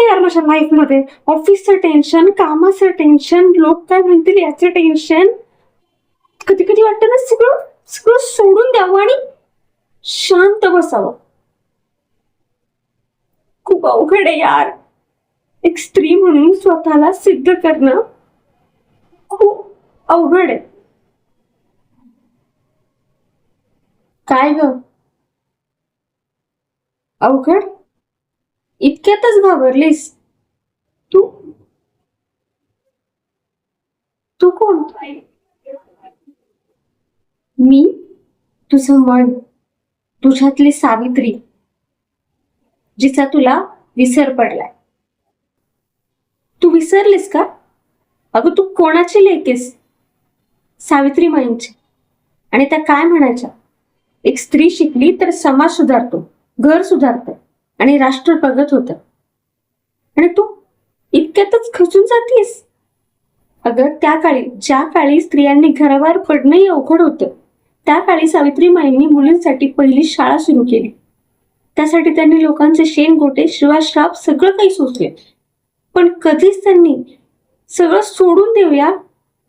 यार माझ्या लाईफ मध्ये. ऑफिसचं टेन्शन, कामाचं टेन्शन, लोक काय म्हणतील याचं टेन्शन. कधी कधी वाटतं ना सगळं सगळं सोडून द्यावं आणि शांत बसावं. खूप अवघड आहे यार. एक स्त्री म्हणून स्वतःला सिद्ध करणं खूप अवघड आहे. काय ग अवघड? इतक्यातच घाबरलीस तू? तू कोण? मी तुझं मन, तुझ्यातली सावित्री, जिचा तुला विसर पडलाय. तू विसरलीस का? अगं तू कोणाची लेकीस? सावित्रीमाईंची. आणि त्या काय म्हणायच्या, एक स्त्री शिकली तर समाज सुधारतो, घर सुधारतं आणि राष्ट्र प्रगत होतं. आणि तू इतक्यातच खचून जातीस. अगं त्या काळी, ज्या काळी स्त्रियांनी घराबाहेर पडणंही अवघड होतं, त्या काळी सावित्रीमाईंनी मुलींसाठी पहिली शाळा सुरू केली. त्यासाठी त्यांनी लोकांचे शेणगोटे, शिवाश्राप सगळं काही सोसले. पण कधीच त्यांनी सगळं सोडून देऊया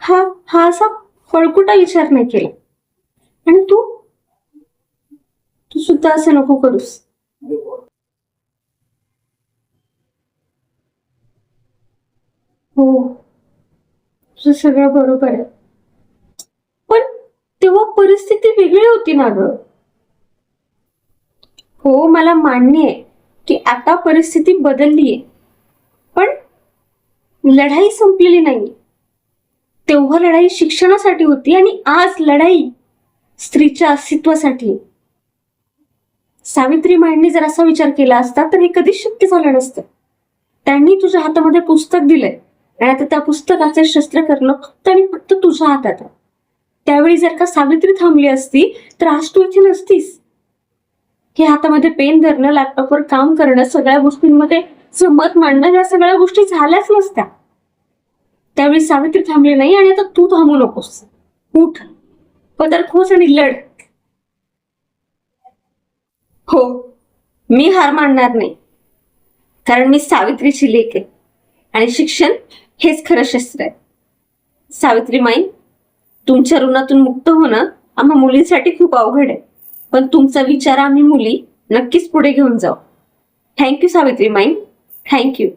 हा हा असा फळकुटा विचार नाही केला. आणि तू तू सुद्धा असं नको करूस. हो, तुझं सगळं बरोबर आहे. पण तेव्हा परिस्थिती वेगळी होती ना ग. हो, मला मान्य आहे की आता परिस्थिती बदललीये, पण लढाई संपलेली नाही. तेव्हा लढाई शिक्षणासाठी होती आणि आज लढाई स्त्रीच्या अस्तित्वासाठी. सावित्रीमाईंनी जर असा विचार केला असता तर हे कधीच शक्य झालं नसतं. त्यांनी तुझ्या हातामध्ये पुस्तक दिलंय आणि आता त्या पुस्तकाचे शस्त्र करणं फक्त आणि फक्त तुझ्या हातात आहे. त्यावेळी जर का सावित्री थांबली असती तर आज तू इथे नसतीस. हे हातामध्ये पेन धरणं, लॅपटॉपवर काम करणं, सगळ्या गोष्टींमध्ये मत मांडणं, या सगळ्या गोष्टी झाल्याच नसत्या. त्यावेळी सावित्री थांबली नाही आणि आता तू थांबू नकोस. उठ, पदर खोच आणि लढ. हो, मी हार मानणार नाही, कारण मी सावित्रीची लेक आहे आणि शिक्षण हेच खरं शस्त्र आहे. सावित्रीमाई, तुमच्या ऋणातून मुक्त होणं आम्हा मुलींसाठी खूप अवघड आहे, पण तुमचा विचार आम्ही मुली नक्कीच पुढे घेऊन जाऊ. Thank you Savitrimai, thank you.